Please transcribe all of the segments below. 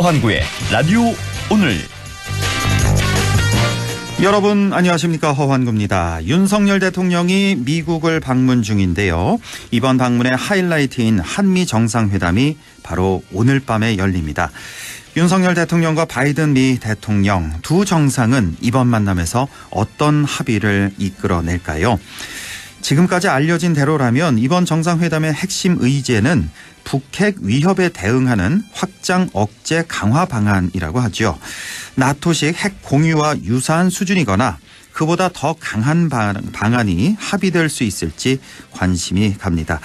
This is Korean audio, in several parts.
허환구의 라디오 오늘. 여러분 안녕하십니까, 허환구입니다. 윤석열 대통령이 미국을 방문 중인데요. 이번 방문의 하이라이트인 한미 정상회담이 바로 오늘 밤에 열립니다. 윤석열 대통령과 바이든 미 대통령 두 정상은 이번 만남에서 어떤 합의를 이끌어낼까요? 지금까지 알려진 대로라면 이번 정상회담의 핵심 의제는 북핵 위협에 대응하는 확장 억제 강화 방안이라고 하죠. 나토식 핵 공유와 유사한 수준이거나 그보다 더 강한 방안이 합의될 수 있을지 관심이 갑니다.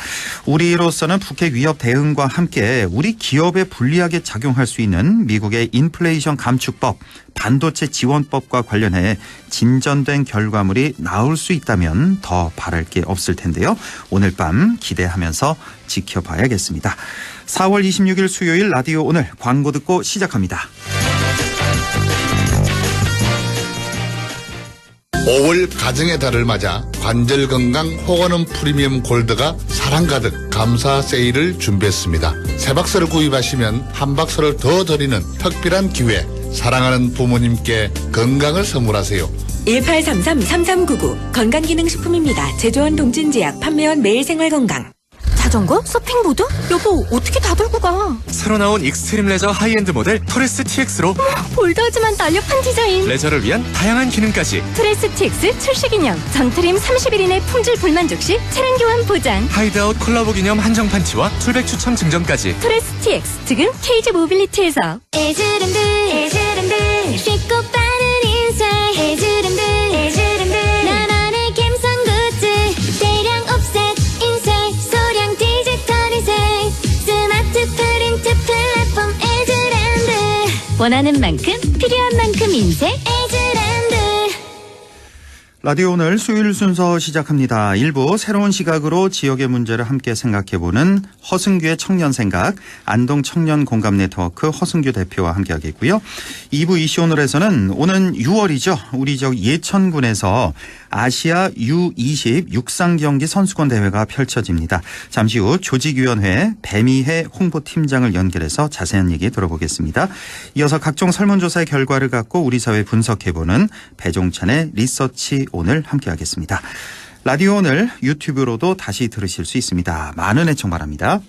우리로서는 북핵 위협 대응과 함께 우리 기업에 불리하게 작용할 수 있는 미국의 인플레이션 감축법, 반도체 지원법과 관련해 진전된 결과물이 나올 수 있다면 더 바랄 게 없을 텐데요. 오늘 밤 기대하면서 지켜봐야겠습니다. 4월 26일 수요일 라디오 오늘 광고 듣고 시작합니다. 5월 가정의 달을 맞아 관절 건강 호건음 프리미엄 골드가 사랑 가득 감사 세일을 준비했습니다. 세 박스를 구입하시면 한 박스를 더 드리는 특별한 기회. 사랑하는 부모님께 건강을 선물하세요. 1833-3399 건강기능식품입니다. 제조원 동진제약, 판매원 매일생활건강. 자전거? 서핑보드? 여보, 어떻게 다 들고 가? 새로 나온 익스트림 레저 하이엔드 모델 터레스 TX로 볼드하지만 날렵한 디자인. 레저를 위한 다양한 기능까지. 터레스 TX 출시기념 전트림 30일인의 품질 불만족 시 차량 교환 보장. 하이드아웃 콜라보 기념 한정 판치와 출백 추첨 증정까지. 터레스 TX 지금 KG 모빌리티에서. 에즈랜드 쉽고 빠른 인쇄. 에즈랜드 나만의 감성 굿즈. 대량 옵셋 인쇄 소량 디지털 인쇄 스마트 프린트 플랫폼 에즈랜드. 원하는 만큼 필요한 만큼 인쇄 에즈랜드. 라디오 오늘 수요일 순서 시작합니다. 1부 새로운 시각으로 지역의 문제를 함께 생각해보는 허승규의 청년생각, 안동 청년공감 네트워크 허승규 대표와 함께하겠고요. 2부 이슈 오늘에서는 오는 6월이죠. 우리 지역 예천군에서 아시아 U20 육상경기 선수권 대회가 펼쳐집니다. 잠시 후 조직위원회 배미혜 홍보팀장을 연결해서 자세한 얘기 들어보겠습니다. 이어서 각종 설문조사의 결과를 갖고 우리 사회 분석해보는 배종찬의 리서치 오늘 함께하겠습니다. 라디오 오늘 유튜브로도 다시 들으실 수 있습니다. 많은 애청 바랍니다.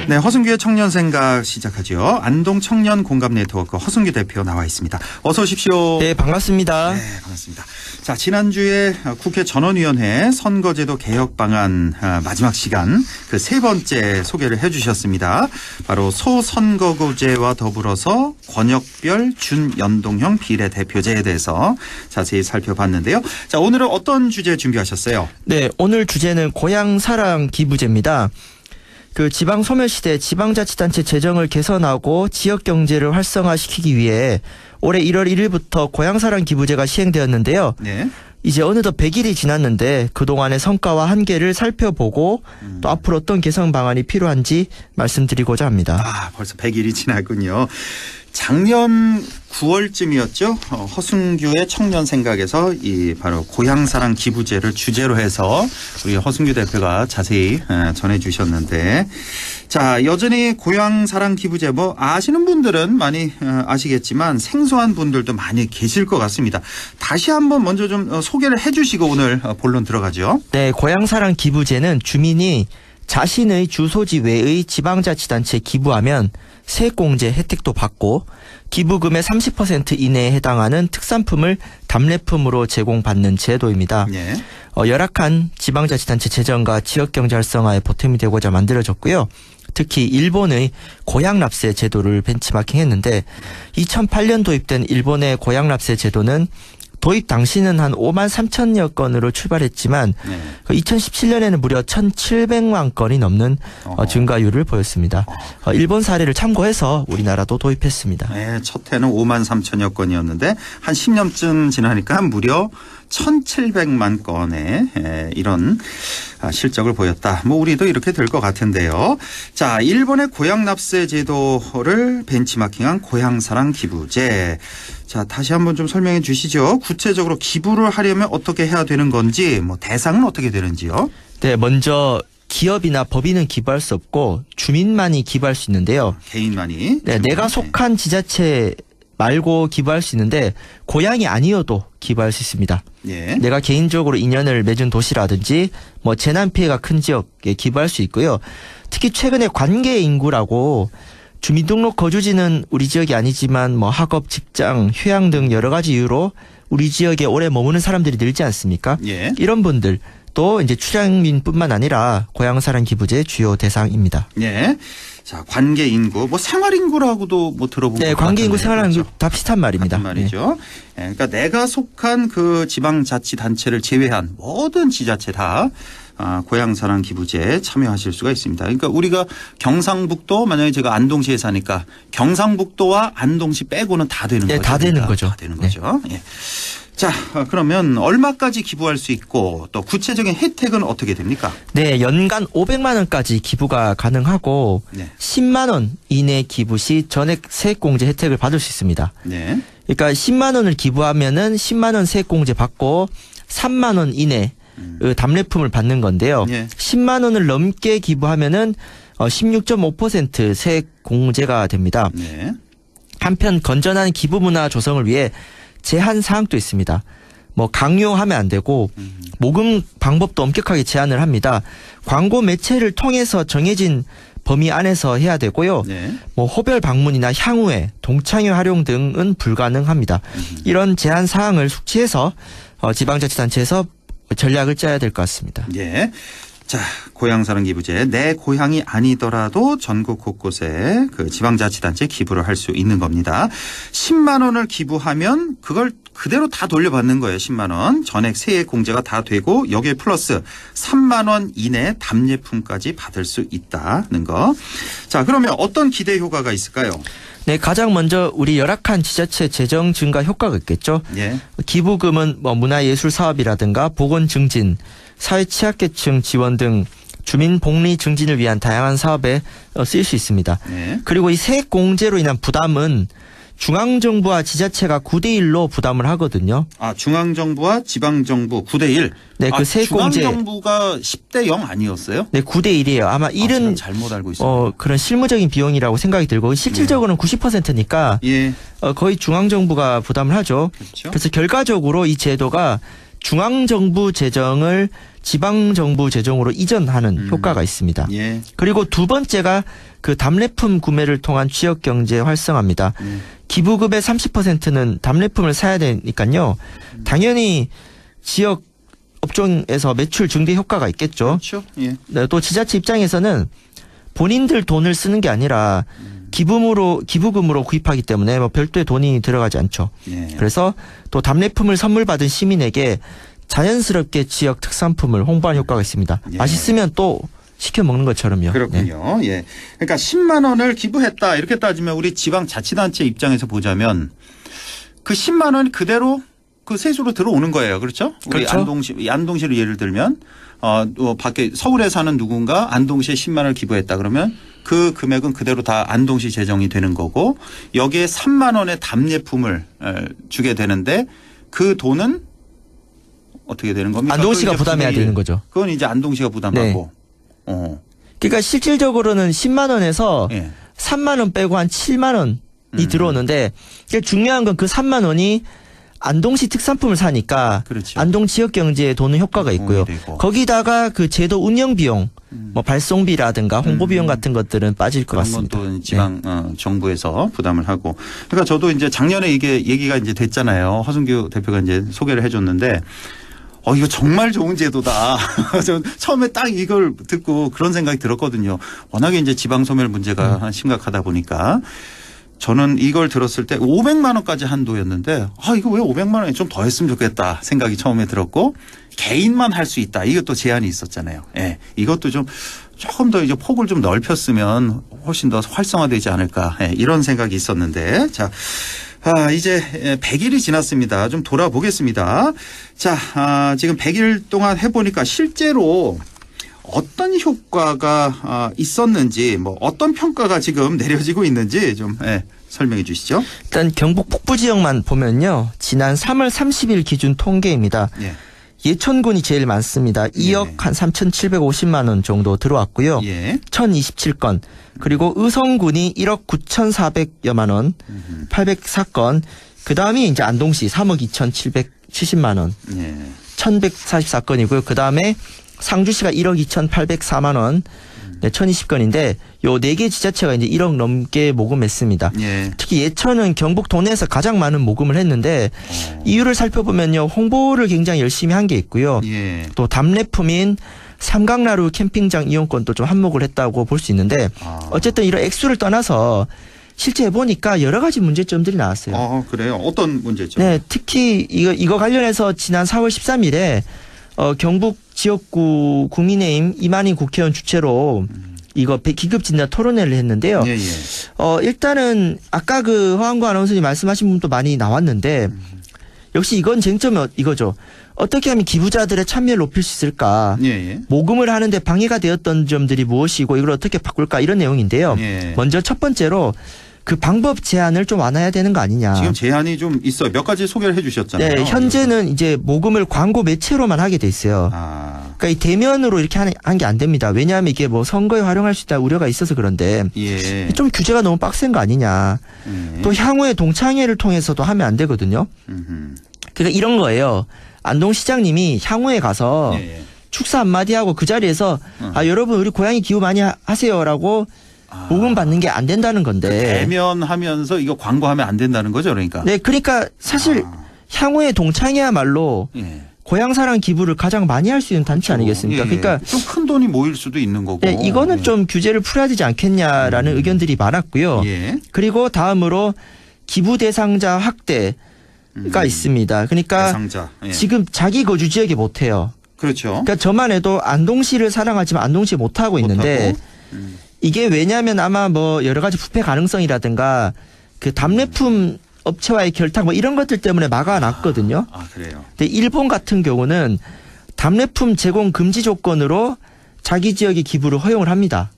네, 허승규의 청년생각 시작하죠. 안동 청년공감 네트워크 허승규 대표 나와 있습니다. 어서 오십시오. 네, 반갑습니다. 네, 반갑습니다. 자, 지난주에 국회 전원위원회 선거제도 개혁 방안 마지막 시간 그 세 번째 소개를 해 주셨습니다. 바로 소선거구제와 더불어서 권역별 준연동형 비례대표제에 대해서 자세히 살펴봤는데요. 자, 오늘은 어떤 주제 준비하셨어요? 네, 오늘 주제는 고향사랑 기부제입니다. 그 지방 소멸시대 지방자치단체 재정을 개선하고 지역경제를 활성화시키기 위해 올해 1월 1일부터 고향사랑 기부제가 시행되었는데요. 네. 이제 어느덧 100일이 지났는데 그동안의 성과와 한계를 살펴보고 또 앞으로 어떤 개선 방안이 필요한지 말씀드리고자 합니다. 아, 벌써 100일이 지났군요. 작년 9월쯤이었죠. 허승규의 청년 생각에서 이 바로 고향사랑 기부제를 주제로 해서 우리 허승규 대표가 자세히 전해 주셨는데, 자, 여전히 고향사랑 기부제 뭐 아시는 분들은 많이 아시겠지만 생소한 분들도 많이 계실 것 같습니다. 다시 한번 먼저 좀 소개를 해 주시고 오늘 본론 들어가죠. 네, 고향사랑 기부제는 주민이 자신의 주소지 외의 지방자치단체에 기부하면 세액공제 혜택도 받고 기부금의 30% 이내에 해당하는 특산품을 답례품으로 제공받는 제도입니다. 네. 열악한 지방자치단체 재정과 지역경제 활성화에 보탬이 되고자 만들어졌고요. 특히 일본의 고향납세 제도를 벤치마킹했는데 2008년 도입된 일본의 고향납세 제도는 도입 당시는 한 5만 3천여 건으로 출발했지만 2017년에는 무려 1,700만 건이 넘는 증가율을 보였습니다. 일본 사례를 참고해서 우리나라도 도입했습니다. 네, 첫 해는 5만 3천여 건이었는데 한 10년쯤 지나니까 무려 1,700만 건의 이런 실적을 보였다. 뭐 우리도 이렇게 될 것 같은데요. 자, 일본의 고향납세 제도를 벤치마킹한 고향사랑 기부제. 자, 다시 한번 좀 설명해 주시죠. 구체적으로 기부를 하려면 어떻게 해야 되는 건지, 뭐 대상은 어떻게 되는지요? 네, 먼저 기업이나 법인은 기부할 수 없고 주민만이 기부할 수 있는데요. 개인만이. 네, 내가 속한 지자체 말고 기부할 수 있는데 고향이 아니어도 기부할 수 있습니다. 예. 내가 개인적으로 인연을 맺은 도시라든지 뭐 재난 피해가 큰 지역에 기부할 수 있고요. 특히 최근에 관계 인구라고 주민등록 거주지는 우리 지역이 아니지만 뭐 학업, 직장, 휴양 등 여러 가지 이유로 우리 지역에 오래 머무는 사람들이 늘지 않습니까? 예. 이런 분들 또 이제 출향민뿐만 아니라 고향사랑 기부제 주요 대상입니다. 예. 자, 관계 인구, 뭐 생활 인구라고도 뭐 들어본 것 네, 같은데. 관계 인구, 생활 인구 다 비슷한 말입니다. 같은 말이죠. 예, 그러니까 내가 속한 그 지방자치단체를 제외한 모든 지자체 다 고향사랑 기부제에 참여하실 수가 있습니다. 그러니까 우리가 경상북도 만약에 제가 안동시에 사니까 경상북도와 안동시 빼고는 다 되는 네, 거죠. 다 되는 거죠. 다 되는 거죠. 예. 자, 그러면 얼마까지 기부할 수 있고 또 구체적인 혜택은 어떻게 됩니까? 네, 연간 500만 원까지 기부가 가능하고 네. 10만 원 이내 기부 시 전액 세액공제 혜택을 받을 수 있습니다. 네. 그러니까 10만 원을 기부하면은 10만 원 세액공제 받고 3만 원 이내 답례품을 받는 건데요. 예. 10만 원을 넘게 기부하면은 16.5% 세액공제가 됩니다. 네. 한편 건전한 기부 문화 조성을 위해 제한 사항도 있습니다. 뭐 강요하면 안 되고 모금 방법도 엄격하게 제한을 합니다. 광고 매체를 통해서 정해진 범위 안에서 해야 되고요. 네. 뭐 호별 방문이나 향후회, 동창회 활용 등은 불가능합니다. 이런 제한 사항을 숙지해서 지방자치단체에서 전략을 짜야 될 것 같습니다. 예. 자, 고향사랑 기부제. 내 고향이 아니더라도 전국 곳곳에 그 지방자치단체 기부를 할 수 있는 겁니다. 10만 원을 기부하면 그걸 그대로 다 돌려받는 거예요. 10만 원. 전액 세액 공제가 다 되고 여기에 플러스 3만 원 이내 답례품까지 받을 수 있다는 거. 자, 그러면 어떤 기대 효과가 있을까요? 네, 가장 먼저 우리 열악한 지자체 재정 증가 효과가 있겠죠. 예. 기부금은 뭐 문화예술 사업이라든가 보건 증진, 사회 취약계층 지원 등 주민 복리 증진을 위한 다양한 사업에 쓰일 수 있습니다. 네. 그리고 이 세액 공제로 인한 부담은 중앙정부와 지자체가 9대1로 부담을 하거든요. 아, 중앙정부와 지방정부 9대1. 네, 그 세액 공제. 중앙정부가 10대0 아니었어요? 네, 9대1이에요. 아마 제가 일은 잘못 알고 있어요. 그런 실무적인 비용이라고 생각이 들고 실질적으로는 90%니까 예. 거의 중앙정부가 부담을 하죠. 그렇죠. 그래서 결과적으로 이 제도가 중앙정부 재정을 지방정부 재정으로 이전하는 효과가 있습니다. 예. 그리고 두 번째가 그 답례품 구매를 통한 지역경제 활성화입니다. 기부금의 30%는 답례품을 사야 되니까요. 당연히 지역 업종에서 매출 증대 효과가 있겠죠. 그렇죠. 예. 네, 또 지자체 입장에서는 본인들 돈을 쓰는 게 아니라 기부금으로 구입하기 때문에 뭐 별도의 돈이 들어가지 않죠. 예. 그래서 또 답례품을 선물 받은 시민에게 자연스럽게 지역 특산품을 홍보하는 효과가 있습니다. 예. 맛있으면 또 시켜 먹는 것처럼요. 네. 그렇군요. 예. 그러니까 10만 원을 기부했다. 이렇게 따지면 우리 지방자치단체 입장에서 보자면 그 10만 원이 그대로 그 세수로 들어오는 거예요. 그렇죠? 우리 그렇죠. 안동시를 예를 들면 밖에 서울에 사는 누군가 안동시에 10만 원을 기부했다 그러면 그 금액은 그대로 다 안동시 재정이 되는 거고 여기에 3만 원의 답례품을 주게 되는데 그 돈은 어떻게 되는 겁니까? 안동시가 부담해야 되는 거죠. 그건 이제 안동시가 부담하고. 그러니까 실질적으로는 10만 원에서 예. 3만 원 빼고 한 7만 원이 들어오는데 중요한 건 그 3만 원이 안동시 특산품을 사니까 그렇죠. 안동 지역 경제에 도는 효과가 있고요. 되고. 거기다가 그 제도 운영 비용, 뭐 발송비라든가 홍보 비용 같은 것들은 빠질 것 그런 같습니다. 건 또 지방 정부에서 부담을 하고. 그러니까 저도 이제 작년에 이게 얘기가 이제 됐잖아요. 허승규 대표가 이제 소개를 해줬는데. 이거 정말 좋은 제도다. 저 처음에 딱 이걸 듣고 그런 생각이 들었거든요. 워낙에 이제 지방 소멸 문제가 심각하다 보니까 저는 이걸 들었을 때 500만 원까지 한도였는데 이거 왜 500만 원이 좀 더 했으면 좋겠다 생각이 처음에 들었고 개인만 할 수 있다. 이것도 제한이 있었잖아요. 예. 이것도 좀 조금 더 이제 폭을 좀 넓혔으면 훨씬 더 활성화되지 않을까. 예. 이런 생각이 있었는데 자. 이제 100일이 지났습니다. 좀 돌아보겠습니다. 자, 지금 100일 동안 해보니까 실제로 어떤 효과가 있었는지 뭐 어떤 평가가 지금 내려지고 있는지 좀 설명해 주시죠. 일단 경북 북부 지역만 보면요. 지난 3월 30일 기준 통계입니다. 예. 예천군이 제일 많습니다. 2억 한 3,750만 원 정도 들어왔고요. 예. 1,027건. 그리고 의성군이 1억 9,400여만 원, 804건. 그 다음이 이제 안동시 3억 2,770만 원, 예. 1,144건이고요. 그 다음에 상주시가 1억 2,804만 원, 네, 1,020건인데 요 4개 지자체가 이제 1억 넘게 모금했습니다. 예. 특히 예천은 경북 도내에서 가장 많은 모금을 했는데 이유를 살펴보면요. 홍보를 굉장히 열심히 한 게 있고요. 예. 또 답례품인 삼강나루 캠핑장 이용권도 좀 한몫을 했다고 볼 수 있는데 어쨌든 이런 액수를 떠나서 실제 해보니까 여러 가지 문제점들이 나왔어요. 그래요? 어떤 문제점? 네, 특히 이거 관련해서 지난 4월 13일에 경북 지역구 국민의힘 이만희 국회의원 주최로 이거 기급진단 토론회를 했는데요. 예, 예. 일단은 아까 그 허한구 아나운서님 말씀하신 분도 많이 나왔는데 역시 이건 쟁점이 이거죠. 어떻게 하면 기부자들의 참여를 높일 수 있을까? 예, 예. 모금을 하는데 방해가 되었던 점들이 무엇이고 이걸 어떻게 바꿀까 이런 내용인데요. 예. 먼저 첫 번째로 그 방법 제한을 좀 완화해야 되는 거 아니냐. 지금 제한이 좀 있어요. 몇 가지 소개를 해 주셨잖아요. 네, 현재는 이제 모금을 광고 매체로만 하게 돼 있어요. 그러니까 이 대면으로 이렇게 한 게 안 됩니다. 왜냐하면 이게 뭐 선거에 활용할 수 있다 우려가 있어서 그런데 예. 좀 규제가 너무 빡센 거 아니냐. 예. 또 향후에 동창회를 통해서도 하면 안 되거든요. 그러니까 이런 거예요. 안동시장님이 향후에 가서 예. 축사 한마디 하고 그 자리에서 여러분 우리 고양이 기부 많이 하세요라고 모금 받는 게 안 된다는 건데. 대면하면서 이거 광고하면 안 된다는 거죠, 그러니까. 네, 그러니까 사실 향후에 동창회야말로 예. 고향사랑 기부를 가장 많이 할 수 있는 단체 아니겠습니까? 예. 그러니까 좀 큰 돈이 모일 수도 있는 거고. 네, 이거는 좀 규제를 풀어야 되지 않겠냐라는 의견들이 많았고요. 예. 그리고 다음으로 기부 대상자 확대가 있습니다. 그러니까 대상자. 예. 지금 자기 거주 지역에 못 해요. 그렇죠. 그러니까 저만 해도 안동시를 사랑하지만 안동시 못 하고 있는데 이게 왜냐하면 아마 뭐 여러 가지 부패 가능성이라든가 그 답례품 업체와의 결탁 뭐 이런 것들 때문에 막아놨거든요. 그래요. 근데 일본 같은 경우는 답례품 제공 금지 조건으로 자기 지역의 기부를 허용을 합니다.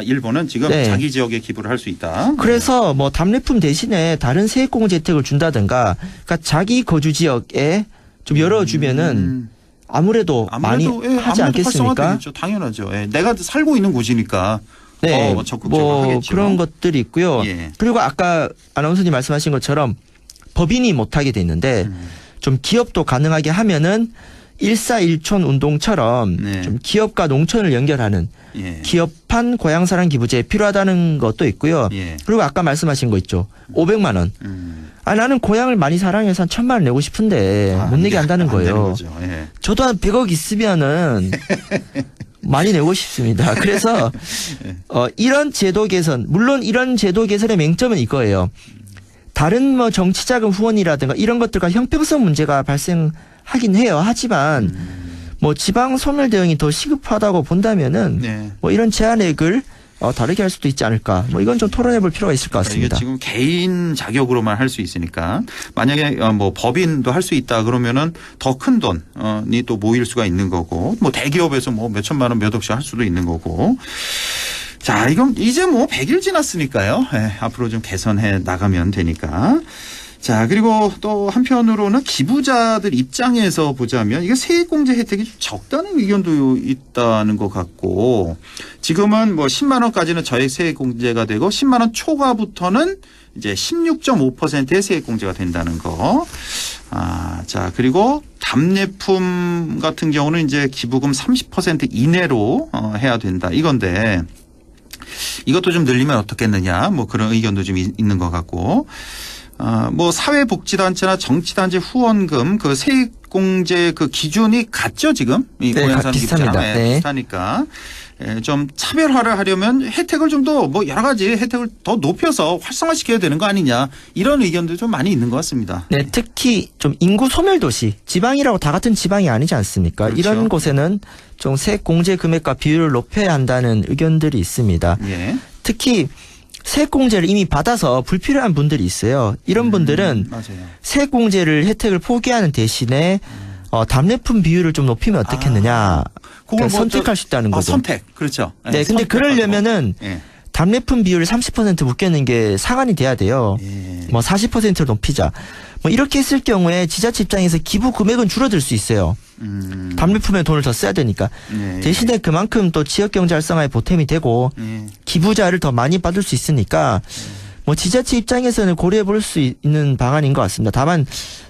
일본은 지금 네. 자기 지역에 기부를 할 수 있다. 그래서 뭐 답례품 대신에 다른 세액공제 혜택을 준다든가 그러니까 자기 거주 지역에 좀 열어주면은 아무래도 많이 하지 않겠습니까? 활성화되겠죠. 당연하죠. 예. 내가 살고 있는 곳이니까 네, 적극적으로 뭐 하겠죠. 그런 것들이 있고요. 예. 그리고 아까 아나운서님 말씀하신 것처럼 법인이 못하게 돼 있는데 좀 기업도 가능하게 하면은 1사1촌 운동처럼 네. 좀 기업과 농촌을 연결하는 예. 기업판 고향사랑 기부제 필요하다는 것도 있고요. 예. 그리고 아까 말씀하신 거 있죠. 500만 원. 나는 고향을 많이 사랑해서 한 1,000만 원 내고 싶은데 못 내게 한다는 안 되는 거예요. 거죠. 예. 저도 한 100억 있으면은 많이 내고 싶습니다. 그래서 이런 제도 개선, 물론 이런 제도 개선의 맹점은 이거예요. 다른 뭐 정치자금 후원이라든가 이런 것들과 형평성 문제가 발생하긴 해요. 하지만 뭐 지방 소멸 대응이 더 시급하다고 본다면은 네. 뭐 이런 제한액을 다르게 할 수도 있지 않을까. 뭐 이건 좀 토론해 볼 필요가 있을 것 이게 같습니다. 지금 개인 자격으로만 할 수 있으니까 만약에 뭐 법인도 할 수 있다 그러면은 더 큰 돈이 또 모일 수가 있는 거고 뭐 대기업에서 뭐 몇 천만 원 몇 억씩 할 수도 있는 거고. 자, 이건 이제 뭐 100일 지났으니까요. 예, 앞으로 좀 개선해 나가면 되니까. 자, 그리고 또 한편으로는 기부자들 입장에서 보자면 이게 세액공제 혜택이 좀 적다는 의견도 있다는 것 같고 지금은 뭐 10만 원까지는 저액 세액공제가 되고 10만 원 초과부터는 이제 16.5%의 세액공제가 된다는 거. 자, 그리고 답례품 같은 경우는 이제 기부금 30% 이내로 해야 된다. 이건데 이것도 좀 늘리면 어떻겠느냐. 뭐 그런 의견도 좀 있는 것 같고. 뭐 사회복지단체나 정치단체 후원금 그 세액공제 그 기준이 같죠 지금 이 네, 고향사랑 비슷합니다. 기부제랑 네. 비슷하니까 좀 차별화를 하려면 혜택을 좀 더 뭐 여러 가지 혜택을 더 높여서 활성화시켜야 되는 거 아니냐 이런 의견도 좀 많이 있는 것 같습니다. 네, 특히 좀 인구 소멸 도시, 지방이라고 다 같은 지방이 아니지 않습니까? 그렇죠. 이런 곳에는 좀 세액 공제 금액과 비율을 높여야 한다는 의견들이 있습니다. 예. 특히 세액 공제를 이미 받아서 불필요한 분들이 있어요. 이런 분들은 맞아요. 세액 공제를 혜택을 포기하는 대신에 답례품 비율을 좀 높이면 어떻겠느냐. 그걸 그러니까 선택할 수 있다는 거죠. 선택. 그렇죠. 네, 근데 그러려면은 예. 답례품 비율을 30% 묶여있는 게 상한이 돼야 돼요. 예. 뭐 40%로 높이자. 뭐 이렇게 했을 경우에 지자체 입장에서 기부 금액은 줄어들 수 있어요. 답례품에 돈을 더 써야 되니까. 예. 대신에 그만큼 또 지역 경제 활성화에 보탬이 되고 예. 기부자를 더 많이 받을 수 있으니까 뭐 지자체 입장에서는 고려해 볼 수 있는 방안인 것 같습니다. 다만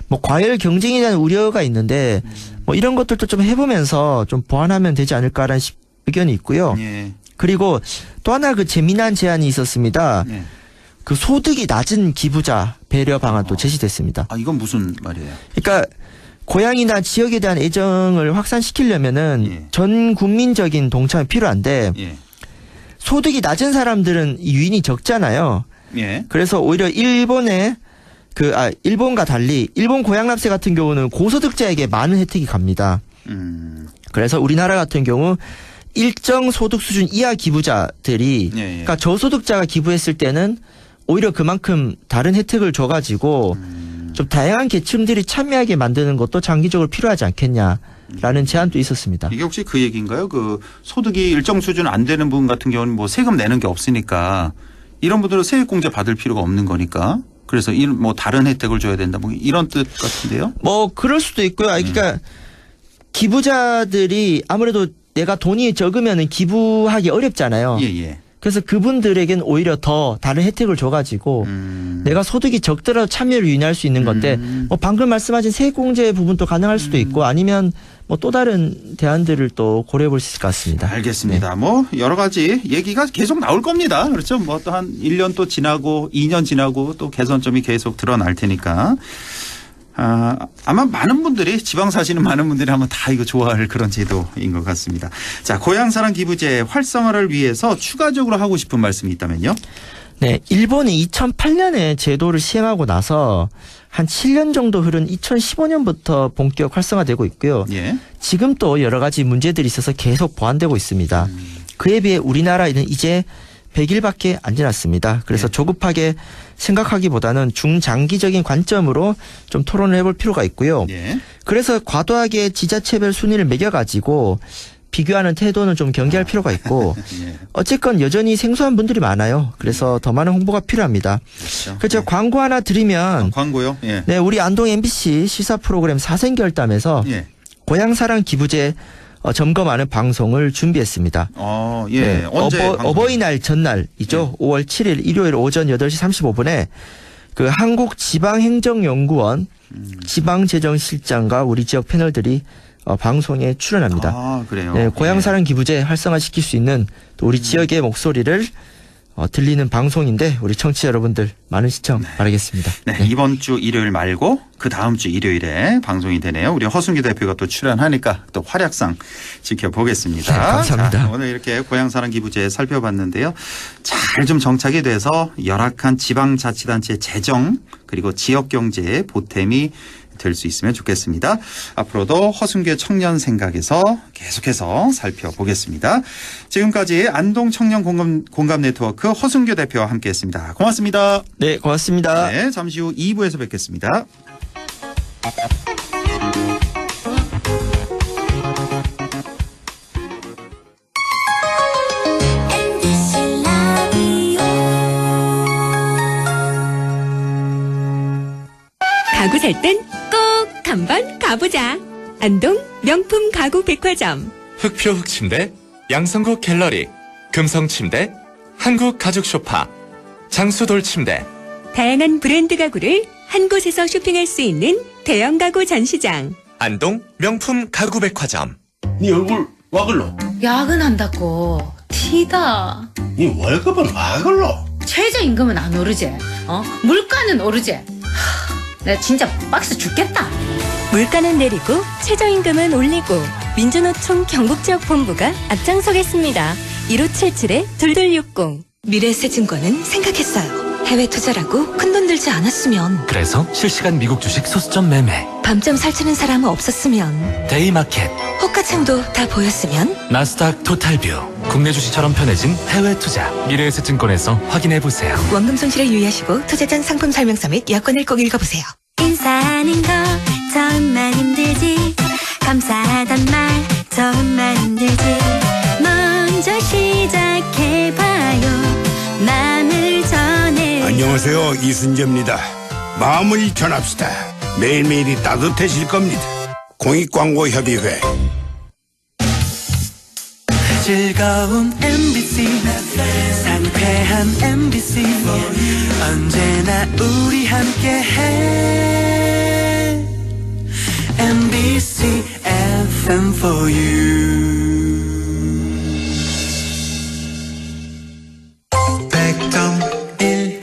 뭐 과열 경쟁에 대한 우려가 있는데 뭐 이런 것들도 좀 해보면서 좀 보완하면 되지 않을까라는 의견이 있고요. 예. 그리고 또 하나 그 재미난 제안이 있었습니다. 예. 그 소득이 낮은 기부자 배려 방안도 제시됐습니다. 아, 이건 무슨 말이에요? 그러니까 고향이나 지역에 대한 애정을 확산시키려면은 예. 전 국민적인 동참이 필요한데 예. 소득이 낮은 사람들은 유인이 적잖아요. 예. 그래서 오히려 일본과 달리 일본 고향납세 같은 경우는 고소득자에게 많은 혜택이 갑니다. 그래서 우리나라 같은 경우 일정 소득 수준 이하 기부자들이 예, 예. 그러니까 저소득자가 기부했을 때는 오히려 그만큼 다른 혜택을 줘가지고 좀 다양한 계층들이 참여하게 만드는 것도 장기적으로 필요하지 않겠냐라는 제안도 있었습니다. 이게 혹시 그 얘기인가요? 그 소득이 일정 수준 안 되는 분 같은 경우는 뭐 세금 내는 게 없으니까 이런 분들은 세액공제 받을 필요가 없는 거니까 그래서 뭐 다른 혜택을 줘야 된다 뭐 이런 뜻 같은데요? 뭐 그럴 수도 있고요. 그러니까 기부자들이 아무래도 내가 돈이 적으면은 기부하기 어렵잖아요. 예, 예. 그래서 그분들에겐 오히려 더 다른 혜택을 줘가지고 내가 소득이 적더라도 참여를 유인할 수 있는 건데 뭐 방금 말씀하신 세액공제 부분도 가능할 수도 있고 아니면 뭐 또 다른 대안들을 또 고려해 볼 수 있을 것 같습니다. 알겠습니다. 뭐 여러 가지 얘기가 계속 나올 겁니다. 그렇죠. 뭐 또 한 1년 또 지나고 2년 지나고 또 개선점이 계속 드러날 테니까. 아마 많은 분들이 지방 사시는 많은 분들이 아마 다 이거 좋아할 그런 제도인 것 같습니다. 자, 고향사랑 기부제 활성화를 위해서 추가적으로 하고 싶은 말씀이 있다면요? 네, 일본이 2008년에 제도를 시행하고 나서 한 7년 정도 흐른 2015년부터 본격 활성화되고 있고요. 예. 지금 또 여러 가지 문제들이 있어서 계속 보완되고 있습니다. 그에 비해 우리나라에는 이제 100일밖에 안 지났습니다. 그래서 조급하게 생각하기보다는 중장기적인 관점으로 좀 토론을 해볼 필요가 있고요. 예. 그래서 과도하게 지자체별 순위를 매겨가지고 비교하는 태도는 좀 경계할 필요가 있고 예. 어쨌건 여전히 생소한 분들이 많아요. 그래서 더 많은 홍보가 필요합니다. 그렇죠. 예. 광고 하나 드리면 광고요? 예. 네, 우리 안동 MBC 시사 프로그램 사생결담에서 예. 고향사랑 기부제 점검하는 방송을 준비했습니다. 예. 네, 언제 어버이날 전날이죠. 5월 7일 일요일 오전 8시 35분에 그 한국지방행정연구원 지방재정실장과 우리 지역 패널들이 방송에 출연합니다. 아, 그래요? 네, 고향사랑 기부제 활성화시킬 수 있는 또 우리 지역의 목소리를 들리는 방송인데 우리 청취자 여러분들 많은 시청 바라겠습니다. 네, 이번 주 일요일 말고 그 다음 주 일요일에 방송이 되네요. 우리 허순규 대표가 또 출연하니까 또 활약상 지켜보겠습니다. 네, 감사합니다. 자, 오늘 이렇게 고향사랑 기부제 살펴봤는데요. 잘 좀 정착이 돼서 열악한 지방자치단체 재정 그리고 지역경제의 보탬이 될 수 있으면 좋겠습니다. 앞으로도 허순규의 청년 생각에서 계속해서 살펴보겠습니다. 지금까지 안동 청년 공감 네트워크 허순규 대표와 함께했습니다. 고맙습니다. 네, 고맙습니다. 네, 잠시 후 2부에서 뵙겠습니다. 가구 살 땐 꼭 한번 가보자. 안동 명품 가구 백화점. 흑표 흑침대, 양성국 갤러리, 금성침대, 한국가죽소파, 장수돌침대. 다양한 브랜드 가구를 한 곳에서 쇼핑할 수 있는 대형 가구 전시장. 안동 명품 가구백화점. 네 얼굴 와 글로? 야근한다고 티다. 네 월급은 와 글로? 최저임금은 안 오르지. 물가는 오르지. 나 진짜 박스 죽겠다. 물가는 내리고 최저임금은 올리고 민주노총 경북지역본부가 앞장서겠습니다. 1577-2260. 미래에셋증권은 생각했어요. 해외 투자라고 큰돈 들지 않았으면, 그래서 실시간 미국 주식 소수점 매매, 밤점 살찌는 사람은 없었으면, 데이마켓, 호가창도 다 보였으면. 나스닥 토탈뷰. 국내 주식처럼 편해진 해외 투자. 미래에셋증권에서 확인해보세요. 원금 손실에 유의하시고 투자 전 상품 설명서 및 약관을 꼭 읽어보세요. 인사하는 거 정말 힘들지. 감사하단 말 정말 힘들지. 먼저 시작해봐요. 안녕하세요, 이순재입니다. 마음을 전합시다. 매일매일이 따뜻해질 겁니다. 공익광고협의회. 즐거운 MBC 상쾌한 MBC 언제나 우리 함께해 MBC FM for you 100.1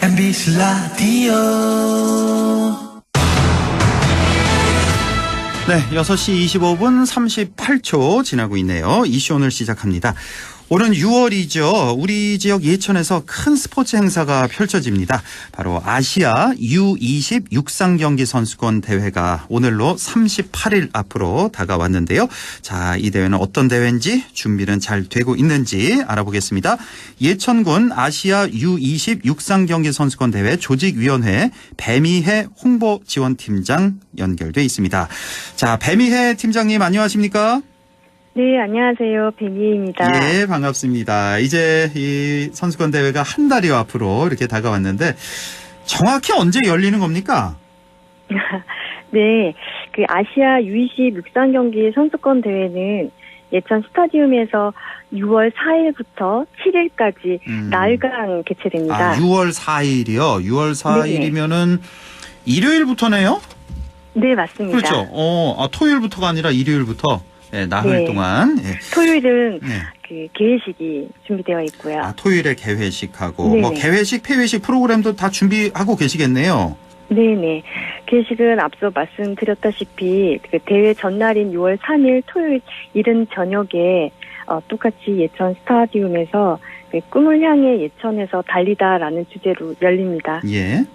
MBC 라디오 네, 6시 25분 38초 지나고 있네요. 이슈 오늘 시작합니다. 오는 6월이죠. 우리 지역 예천에서 큰 스포츠 행사가 펼쳐집니다. 바로 아시아 U20 육상경기 선수권 대회가 오늘로 38일 앞으로 다가왔는데요. 자, 이 대회는 어떤 대회인지 준비는 잘 되고 있는지 알아보겠습니다. 예천군 아시아 U20 육상경기 선수권 대회 조직위원회 배미혜 홍보지원팀장 연결돼 있습니다. 자, 배미혜 팀장님 안녕하십니까? 네, 안녕하세요. 배미혜입니다. 예, 반갑습니다. 이제 이 선수권 대회가 한 달여 앞으로 이렇게 다가왔는데 정확히 언제 열리는 겁니까? 네, 그 아시아 U20 육상 경기 선수권 대회는 예천 스타디움에서 6월 4일부터 7일까지 나흘간 개최됩니다. 아, 6월 4일이요? 6월 4일이면은 일요일부터네요? 네, 맞습니다. 그렇죠. 토요일부터가 아니라 일요일부터. 네, 나흘 동안. 네. 토요일은 그 개회식이 준비되어 있고요. 아, 토요일에 개회식하고 네네. 뭐 개회식, 폐회식 프로그램도 다 준비하고 계시겠네요. 네네. 개회식은 앞서 말씀드렸다시피 그 대회 전날인 6월 3일 토요일 이른 저녁에 똑같이 예천 스타디움에서 그 꿈을 향해 예천에서 달리다라는 주제로 열립니다. 예.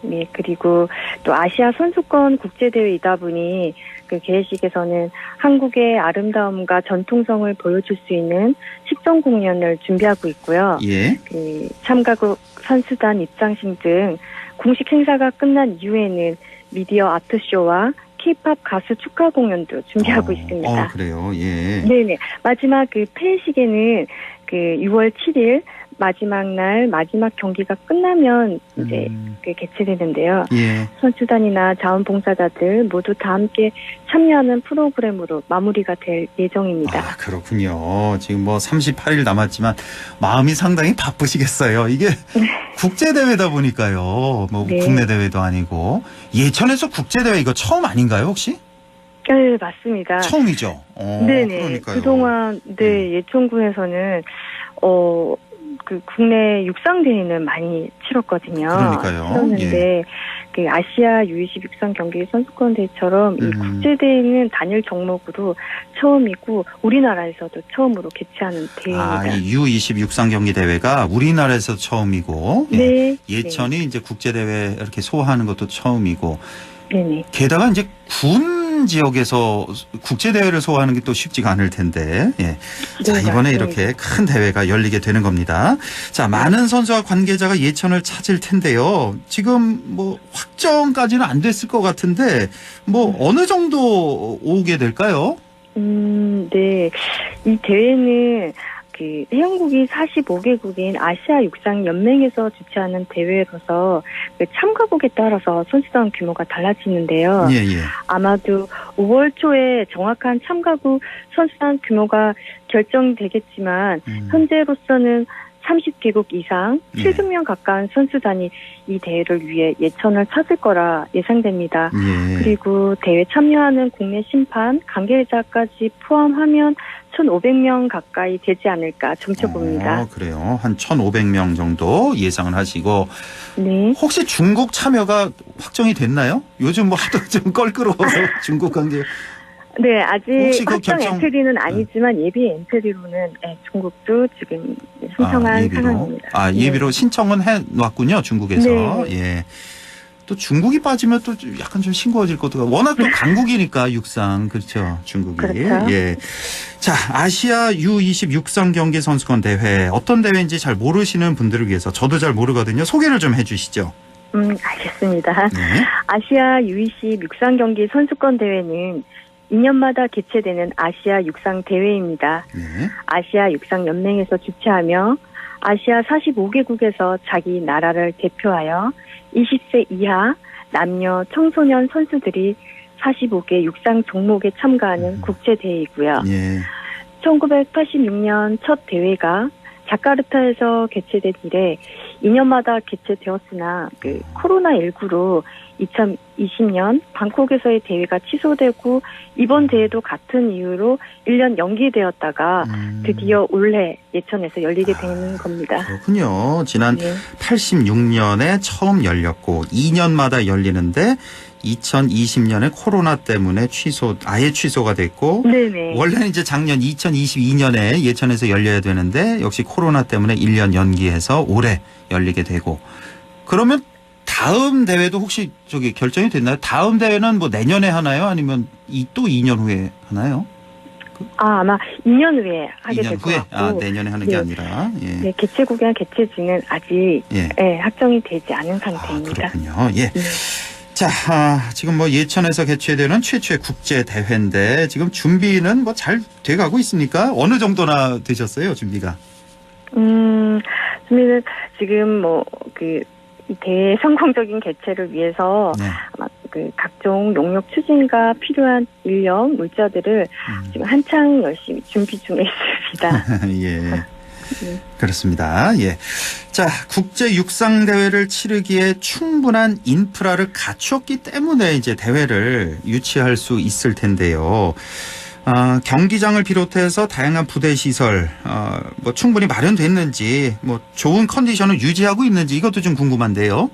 네, 그리고 또 아시아 선수권 국제대회이다 보니 그 개회식에서는 한국의 아름다움과 전통성을 보여줄 수 있는 식전 공연을 준비하고 있고요. 예. 그 참가국 선수단 입장식 등 공식 행사가 끝난 이후에는 미디어 아트쇼와 K-팝 가수 축하 공연도 준비하고 있습니다. 그래요. 예. 네네. 마지막 그 폐회식에는 그 6월 7일 마지막 날 마지막 경기가 끝나면 이제 그 개최되는데요. 예. 선수단이나 자원봉사자들 모두 다 함께 참여하는 프로그램으로 마무리가 될 예정입니다. 아, 그렇군요. 지금 뭐 38일 남았지만 마음이 상당히 바쁘시겠어요. 이게 국제대회다 보니까요. 뭐 네. 국내 대회도 아니고 예천에서 국제대회 이거 처음 아닌가요, 혹시? 네, 맞습니다. 처음이죠. 네네. 그러니까요. 그동안 예천군에서는 그 국내 육상 대회는 많이 치렀거든요. 그러니까요. 치렀는데 그 아시아 U20 육상 경기 선수권 대회처럼 이 국제 대회는 단일 종목으로 처음이고 우리나라에서도 처음으로 개최하는 대회입니다. 아, 이 U20 육상 경기 대회가 우리나라에서 처음이고 네. 예천이 이제 국제 대회 이렇게 소화하는 것도 처음이고 네네. 게다가 이제 군 지역에서 국제 대회를 소화하는 게 또 쉽지가 않을 텐데, 예. 자, 이번에 이렇게 큰 대회가 열리게 되는 겁니다. 자, 많은 선수와 관계자가 예천을 찾을 텐데요. 지금 뭐 확정까지는 안 됐을 것 같은데, 뭐 어느 정도 오게 될까요? 네. 이 대회는 그 회원국이 45개국인 아시아 육상 연맹에서 주최하는 대회로서 그 참가국에 따라서 선수단 규모가 달라지는데요. 예, 예. 아마도 5월 초에 정확한 참가국 선수단 규모가 결정되겠지만 현재로서는 30개국 이상 700명 가까운 선수단이 이 대회를 위해 예천을 찾을 거라 예상됩니다. 예. 그리고 대회 참여하는 국내 심판, 관계자까지 포함하면 1,500명 가까이 되지 않을까 점쳐봅니다. 그래요. 한 1,500명 정도 예상을 하시고 네. 혹시 중국 참여가 확정이 됐나요? 요즘 뭐 하도 좀 껄끄러워서 중국 관계. 네, 아직 그 확정 엔트리는 아니지만 예비 엔트리로는 중국도 지금 신청한 상황입니다. 아, 예비로 신청은 해놨군요, 중국에서. 네. 예. 또 중국이 빠지면 또 약간 좀 싱거워질 것도 같고 워낙 또 강국이니까 육상 그렇죠, 중국이. 그렇죠. 예. 자, 아시아 U20 육상 경기 선수권 대회 어떤 대회인지 잘 모르시는 분들을 위해서 저도 잘 모르거든요. 소개를 좀 해주시죠. 알겠습니다. 네. 아시아 U20 육상 경기 선수권 대회는 2년마다 개최되는 아시아 육상 대회입니다. 네. 아시아 육상 연맹에서 주최하며 아시아 45개국에서 자기 나라를 대표하여 20세 이하 남녀 청소년 선수들이 45개 육상 종목에 참가하는 국제대회이고요. 예. 1986년 첫 대회가 자카르타에서 개최된 이래 2년마다 개최되었으나 코로나19로 2020년 방콕에서의 대회가 취소되고 이번 대회도 같은 이유로 1년 연기되었다가 드디어 올해 예천에서 열리게 되는 겁니다. 그렇군요. 지난 네. 86년에 처음 열렸고 2년마다 열리는데 2020년에 코로나 때문에 아예 취소가 됐고 네네. 원래는 이제 작년 2022년에 예천에서 열려야 되는데 역시 코로나 때문에 1년 연기해서 올해 열리게 되고 그러면 다음 대회도 혹시 결정이 됐나요? 다음 대회는 뭐 내년에 하나요? 아니면 또 2년 후에 하나요? 아마 2년 후에 하게 될 2년 것 후에? 같고. 내년에 하는 게 아니라. 예. 네, 개최국이나 개최지는 아직 확정이 되지 않은 상태입니다. 그렇군요. 예. 자, 지금 뭐 예천에서 개최되는 최초의 국제 대회인데 지금 준비는 뭐 잘 돼가고 있습니까? 어느 정도나 되셨어요, 준비가? 준비는 지금 이 대회 성공적인 개최를 위해서 아마 각종 용역 추진과 필요한 인력, 물자들을 지금 한창 열심히 준비 중에 있습니다. 예. 그렇습니다. 예. 자, 국제 육상 대회를 치르기에 충분한 인프라를 갖추었기 때문에 이제 대회를 유치할 수 있을 텐데요. 경기장을 비롯해서 다양한 부대 시설, 뭐 충분히 마련됐는지, 뭐 좋은 컨디션을 유지하고 있는지 이것도 좀 궁금한데요.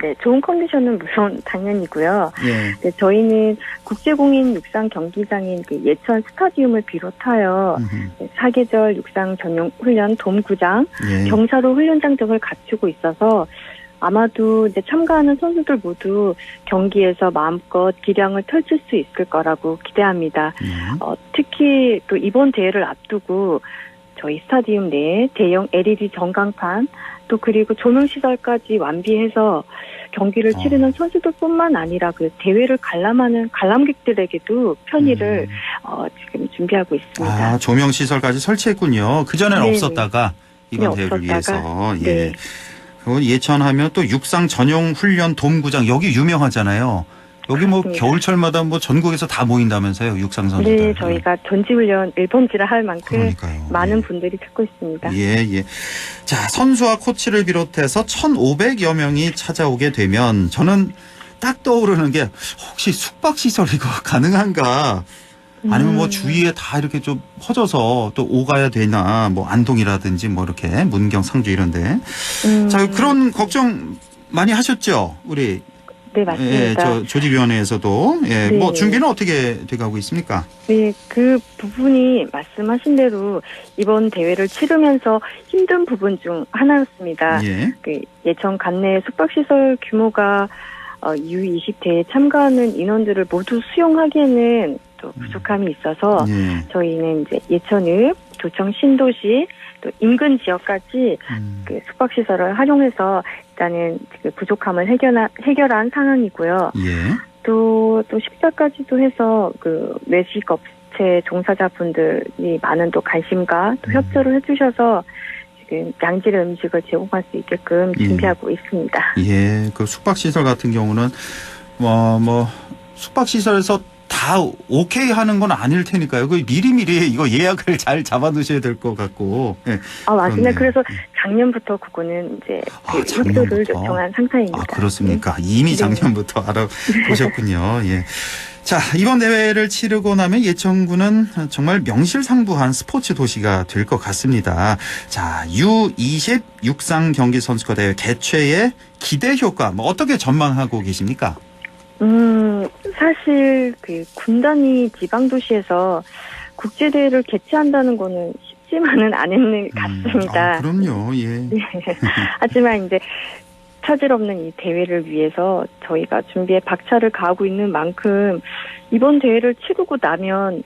네, 좋은 컨디션은 물론 당연이고요. 예. 네, 저희는 국제공인 육상 경기장인 예천 스타디움을 비롯하여 사계절 육상 전용 훈련 돔구장, 경사로 훈련장 등을 갖추고 있어서 아마도 이제 참가하는 선수들 모두 경기에서 마음껏 기량을 펼칠 수 있을 거라고 기대합니다. 특히 또 이번 대회를 앞두고 저희 스타디움 내에 대형 LED 전광판 또 그리고 조명시설까지 완비해서 경기를 치르는 선수들뿐만 아니라 대회를 관람하는 관람객들에게도 편의를 지금 준비하고 있습니다. 조명시설까지 설치했군요. 그전에는 네. 없었다가 이번 대회를 없었다가, 위해서. 예. 네. 그리고 예천하면 또 육상 전용 훈련 돔구장 여기 유명하잖아요. 여기 뭐 맞습니다. 겨울철마다 뭐 전국에서 다 모인다면서요, 육상 선수들. 네, 저희가 전지훈련 1번지라 할 만큼 그러니까요. 많은 분들이 찾고 있습니다. 예. 자, 선수와 코치를 비롯해서 1,500여 명이 찾아오게 되면 저는 딱 떠오르는 게 혹시 숙박시설 이거 가능한가? 아니면 뭐 주위에 다 이렇게 좀 퍼져서 또 오가야 되나? 뭐 안동이라든지 뭐 이렇게 문경, 상주 이런데. 자, 그런 걱정 많이 하셨죠? 우리. 네, 맞습니다. 조직위원회에서도. 네. 뭐 준비는 어떻게 돼가고 있습니까? 네, 그 부분이 말씀하신 대로 이번 대회를 치르면서 힘든 부분 중 하나였습니다. 예천 관내 숙박시설 규모가 U20대에 참가하는 인원들을 모두 수용하기에는 또 부족함이 있어서 저희는 이제 예천읍, 도청 신도시, 또 인근 지역까지 숙박시설을 활용해서 일단은 부족함을 해결한 상황이고요. 또 식사까지도 해서 외식 업체 종사자분들이 많은 또 관심과 또 협조를 해주셔서 지금 양질의 음식을 제공할 수 있게끔 준비하고 있습니다. 예, 그 숙박시설 같은 경우는 숙박시설에서 다 오케이 하는 건 아닐 테니까요. 그 미리미리 이거 예약을 잘 잡아두셔야 될 것 같고. 예. 맞습니다. 그래서 작년부터 그거는 이제 협조를 요청한 상태입니다. 그렇습니까? 이미 작년부터 알아보셨군요. 예. 자, 이번 대회를 치르고 나면 예천군은 정말 명실상부한 스포츠 도시가 될 것 같습니다. 자, U20 육상 경기 선수권 대회 개최의 기대 효과 어떻게 전망하고 계십니까? 사실 군단위 지방도시에서 국제대회를 개최한다는 거는 쉽지만은 않은 것 같습니다. 그럼요. 예. 네. 하지만 이제 차질 없는 이 대회를 위해서 저희가 준비에 박차를 가하고 있는 만큼 이번 대회를 치르고 나면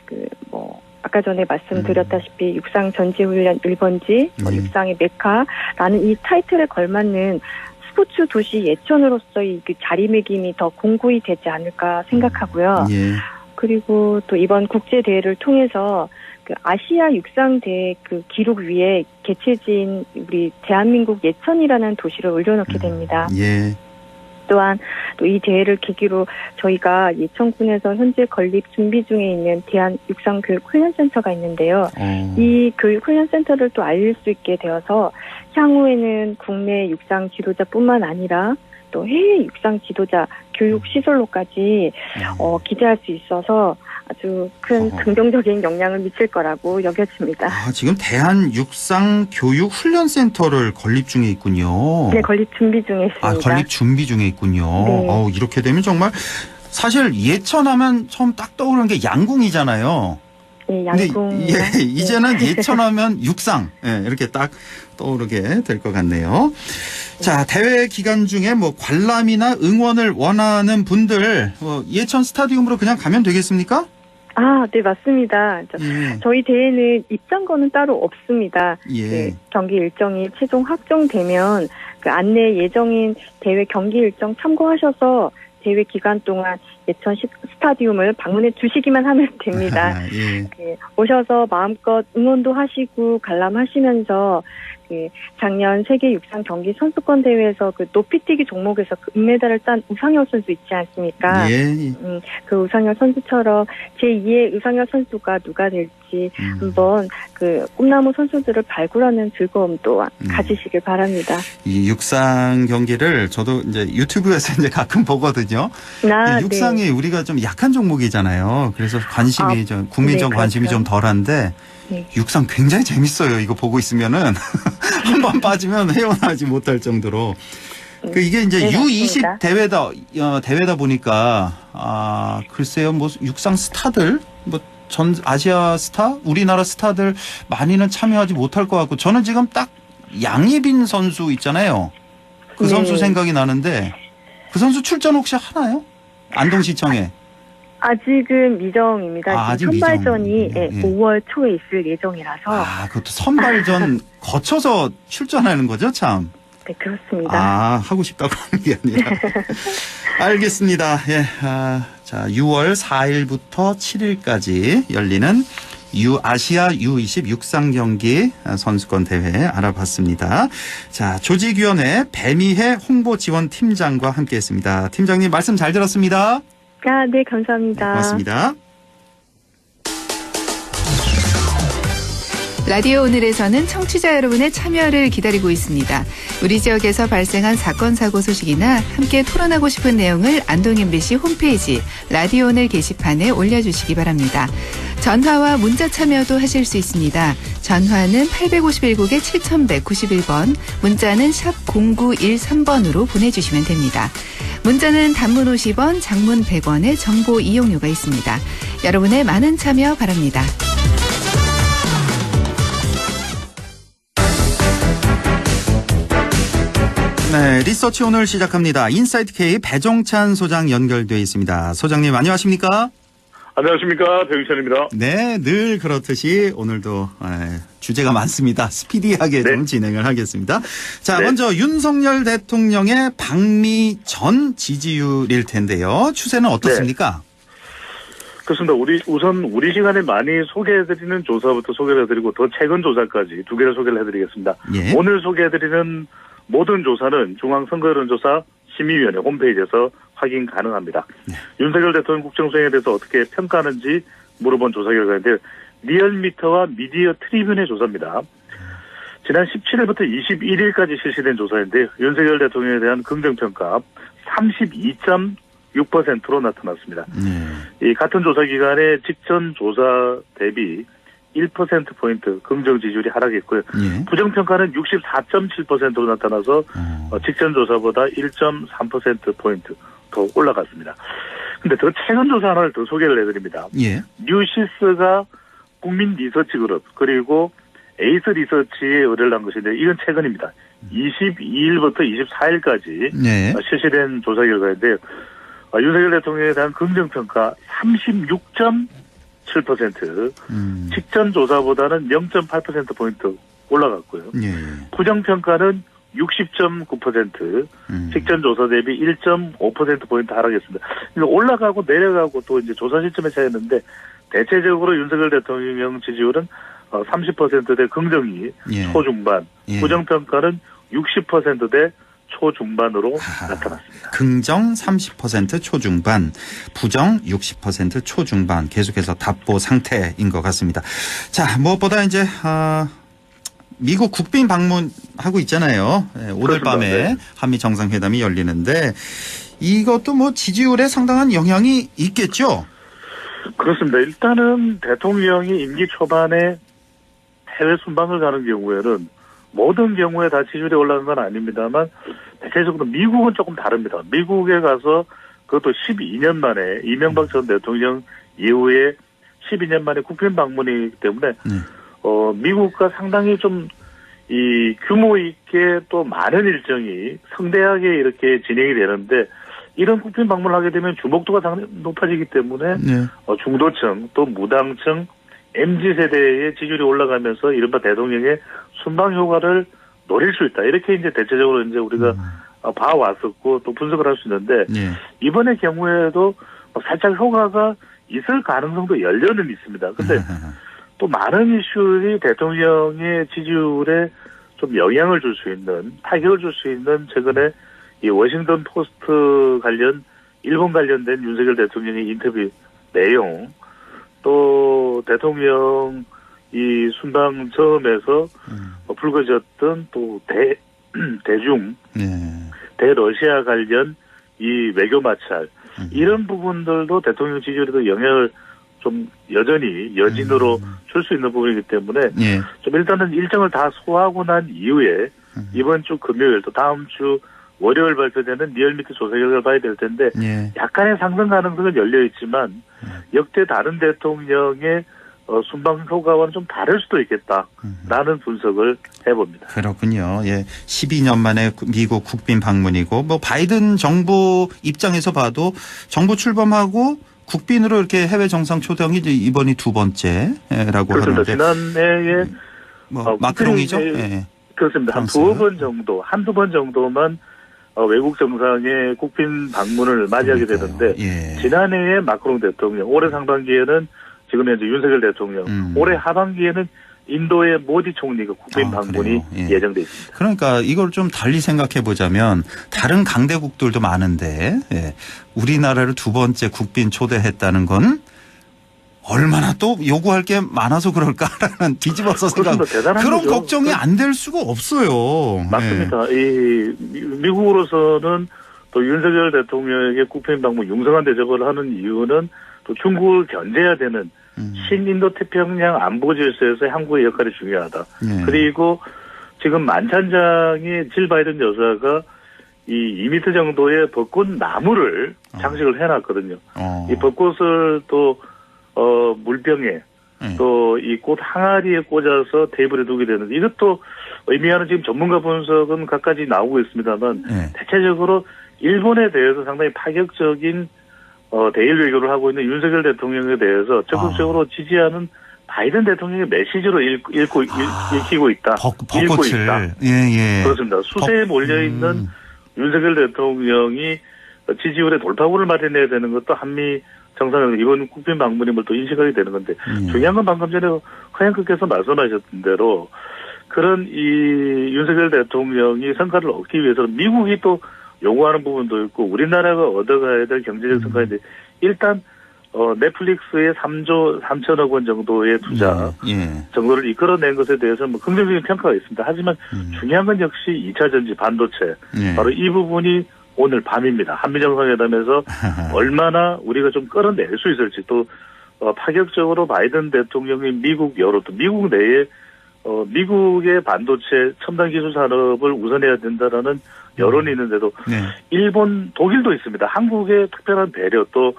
아까 전에 말씀드렸다시피 육상 전지훈련 1번지, 육상의 메카라는 이 타이틀에 걸맞는 스포츠 도시 예천으로서의 자리매김이 더 공고히 되지 않을까 생각하고요. 그리고 또 이번 국제 대회를 통해서 그 아시아 육상대회 그 기록 위에 개최지인 우리 대한민국 예천이라는 도시를 올려놓게 됩니다. 예. 또한 또 이 대회를 계기로 저희가 예천군에서 현재 건립 준비 중에 있는 대한육상교육훈련센터가 있는데요. 이 교육훈련센터를 또 알릴 수 있게 되어서 향후에는 국내 육상 지도자뿐만 아니라 또 해외 육상 지도자 교육 시설로까지 기대할 수 있어서 아주 큰 긍정적인 영향을 미칠 거라고 여겨집니다. 아, 지금 대한육상교육훈련센터를 건립 중에 있군요. 네, 건립 준비 중에 있습니다. 아, 건립 준비 중에 있군요. 네. 이렇게 되면 정말 사실 예천하면 처음 딱 떠오르는 게 양궁이잖아요. 네, 양궁. 근데 이제는 예천하면 육상 이렇게 딱 떠오르게 될 것 같네요. 자, 대회 기간 중에 뭐 관람이나 응원을 원하는 분들 예천 스타디움으로 그냥 가면 되겠습니까? 아, 네, 맞습니다. 저희 대회는 입장권은 따로 없습니다. 예. 그 경기 일정이 최종 확정되면 그 안내 예정인 대회 경기 일정 참고하셔서 대회 기간 동안 예천 스타디움을 방문해 주시기만 하면 됩니다. 예. 네, 오셔서 마음껏 응원도 하시고 관람하시면서 그 작년 세계 육상 경기 선수권 대회에서 그 높이뛰기 종목에서 그 은메달을 딴 우상혁 선수 있지 않습니까? 예. 그 우상혁 선수처럼 제2의 우상혁 선수가 누가 될지 한번 그 꿈나무 선수들을 발굴하는 즐거움도 가지시길 바랍니다. 이 육상 경기를 저도 이제 유튜브에서 이제 가끔 보거든요. 이 육상이 네. 우리가 좀 약한 종목이잖아요. 그래서 관심이 좀 국민적 네, 관심이 그렇죠. 좀 덜한데 네. 육상 굉장히 재밌어요. 이거 보고 있으면은 한 번 빠지면 헤어나지 못할 정도로. 그 이게 이제 네, U20 대회다 보니까 글쎄요 뭐 육상 스타들 뭐 전 아시아 스타, 우리나라 스타들 많이는 참여하지 못할 것 같고 저는 지금 딱 양예빈 선수 있잖아요. 그 선수 생각이 나는데 그 선수 출전 혹시 하나요? 안동시청에. 아직은 미정입니다. 아직 선발전이 미정. 예. 5월 초에 있을 예정이라서. 그것도 선발전 거쳐서 출전하는 거죠, 참. 네, 그렇습니다. 하고 싶다고 하는 게 아니라. 알겠습니다. 예. 자, 6월 4일부터 7일까지 열리는 아시아 U20 육상 경기 선수권 대회 알아봤습니다. 자, 조직위원회 배미혜 홍보지원팀장과 함께했습니다. 팀장님 말씀 잘 들었습니다. 네, 감사합니다. 고맙습니다. 라디오 오늘에서는 청취자 여러분의 참여를 기다리고 있습니다. 우리 지역에서 발생한 사건 사고 소식이나 함께 토론하고 싶은 내용을 안동 MBC 홈페이지 라디오 오늘 게시판에 올려주시기 바랍니다. 전화와 문자 참여도 하실 수 있습니다. 전화는 851국에 7191번, 문자는 샵 0913번으로 보내주시면 됩니다. 문자는 단문 50원, 장문 100원의 정보 이용료가 있습니다. 여러분의 많은 참여 바랍니다. 네, 리서치 오늘 시작합니다. 인사이트 K 배종찬 소장 연결돼 있습니다. 소장님 안녕하십니까? 안녕하십니까, 배종찬입니다. 네, 늘 그렇듯이 오늘도 주제가 많습니다. 스피디하게 좀 진행을 하겠습니다. 자, 먼저 윤석열 대통령의 방미 전 지지율일 텐데요. 추세는 어떻습니까? 그렇습니다. 우선 우리 시간에 많이 소개해드리는 조사부터 소개를 해드리고 더 최근 조사까지 두 개를 소개를 해드리겠습니다. 예. 오늘 소개해드리는 모든 조사는 중앙선거여론조사 심의위원회 홈페이지에서 확인 가능합니다. 윤석열 대통령 국정수행에 대해서 어떻게 평가하는지 물어본 조사 결과인데 리얼미터와 미디어 트리뷴의 조사입니다. 지난 17일부터 21일까지 실시된 조사인데 윤석열 대통령에 대한 긍정평가 32.6%로 나타났습니다. 이 같은 조사 기간에 직전 조사 대비 1%포인트 긍정 지지율이 하락했고요. 부정평가는 64.7%로 나타나서 직전 조사보다 1.3%포인트 더 올라갔습니다. 근데 더 최근 조사 하나를 더 소개를 해드립니다. 뉴시스가 국민 리서치 그룹 그리고 에이스 리서치에 의뢰를 한 것인데 이건 최근입니다. 22일부터 24일까지 실시된 조사 결과인데 윤석열 대통령에 대한 긍정평가 36.7%, 직전 조사보다는 0.8%포인트 올라갔고요. 부정평가는 60.9%, 직전 조사 대비 1.5%포인트 하락했습니다. 그러니까 올라가고 내려가고 또 이제 조사 시점에 차이였는데 대체적으로 윤석열 대통령 지지율은 30%대 긍정이 예. 초중반, 예. 부정평가는 60%대 초중반으로 나타났습니다. 긍정 30% 초중반, 부정 60% 초중반, 계속해서 답보 상태인 것 같습니다. 자, 무엇보다 이제 미국 국빈 방문하고 있잖아요. 오늘 그렇습니다. 밤에 네. 한미 정상회담이 열리는데 이것도 뭐 지지율에 상당한 영향이 있겠죠? 그렇습니다. 일단은 대통령이 임기 초반에 해외 순방을 가는 경우에는 모든 경우에 다 지지율이 올라간 건 아닙니다만 대체적으로 미국은 조금 다릅니다. 미국에 가서 그것도 12년 만에 이명박 전 대통령 이후에 12년 만에 국빈 방문이기 때문에 미국과 상당히 좀 이 규모 있게 또 많은 일정이 성대하게 이렇게 진행이 되는데 이런 국빈 방문을 하게 되면 주목도가 상당히 높아지기 때문에 중도층 또 무당층 MZ세대의 지지율이 올라가면서 이른바 대통령의 순방 효과를 노릴 수 있다. 이렇게 이제 대체적으로 이제 우리가 봐왔었고 또 분석을 할 수 있는데 이번의 경우에도 살짝 효과가 있을 가능성도 열려는 있습니다. 근데 또 많은 이슈들이 대통령의 지지율에 좀 영향을 줄 수 있는 타격을 줄 수 있는 최근에 이 워싱턴 포스트 관련 일본 관련된 윤석열 대통령의 인터뷰 내용 또 대통령 이 순방 처음에서 불거졌던 또 대중 대러시아 관련 이 외교 마찰 이런 부분들도 대통령 지지율에도 영향을 좀 여전히 여진으로 줄 수 있는 부분이기 때문에 좀 일단은 일정을 다 소화하고 난 이후에 이번 주 금요일 또 다음 주 월요일 발표되는 리얼미터 조사 결과를 봐야 될 텐데 약간의 상승 가능성은 열려 있지만 역대 다른 대통령의 순방 효과와는 좀 다를 수도 있겠다라는 분석을 해봅니다. 그렇군요. 예, 12년 만에 미국 국빈 방문이고 뭐 바이든 정부 입장에서 봐도 정부 출범하고 국빈으로 이렇게 해외 정상 초청이 이번이 두 번째라고 그렇습니다. 하는데 지난해에 마크롱이죠? 예. 그렇습니다. 한 두어 번 정도, 한두 번 정도만 외국 정상의 국빈 방문을 맞이하게 되는데 지난해에 마크롱 대통령, 올해 상반기에는 지금 현재 윤석열 대통령, 올해 하반기에는 인도의 모디 총리가 국빈 방문이 예정돼 있습니다. 그러니까 이걸 좀 달리 생각해 보자면 다른 강대국들도 많은데 우리나라를 두 번째 국빈 초대했다는 건 얼마나 또 요구할 게 많아서 그럴까라는 뒤집어서 생각. 그런 거죠. 걱정이 안 될 수가 없어요. 맞습니다. 이 미국으로서는 또 윤석열 대통령에게 국빈 방문 융성한 대접을 하는 이유는 또 중국을 견제해야 되는 신인도 태평양 안보 질서에서 한국의 역할이 중요하다. 그리고 지금 만찬장에 질 바이든 여사가 이 2m 정도의 벚꽃 나무를 장식을 해놨거든요. 이 벚꽃을 또 물병에 또 이 꽃 항아리에 꽂아서 테이블에 두게 되는데 이것도 의미하는 지금 전문가 분석은 각가지 나오고 있습니다만 대체적으로 일본에 대해서 상당히 파격적인 대일 외교를 하고 있는 윤석열 대통령에 대해서 적극적으로 지지하는 바이든 대통령의 메시지로 읽히고 있다. 읽고 있다. 그렇습니다. 수세에 몰려있는 윤석열 대통령이 지지율의 돌파구를 마련해야 되는 것도 한미 정상회담 이번 국빈 방문임을 또 인식하게 되는 건데 중요한 건 방금 전에 허영크께서 말씀하셨던 대로 그런 이 윤석열 대통령이 성과를 얻기 위해서는 미국이 또 요구하는 부분도 있고 우리나라가 얻어가야 될 경제적 성과인데 일단 넷플릭스의 3조 3천억 원 정도의 투자 정도를 이끌어낸 것에 대해서 뭐 긍정적인 평가가 있습니다. 하지만 중요한 건 역시 2차 전지 반도체 바로 이 부분이 오늘 밤입니다. 한미정상회담에서 얼마나 우리가 좀 끌어낼 수 있을지 또 파격적으로 바이든 대통령이 미국 여론 또 미국 내에 미국의 반도체 첨단 기술 산업을 우선해야 된다라는 여론이 있는데도 일본, 독일도 있습니다. 한국의 특별한 배려 또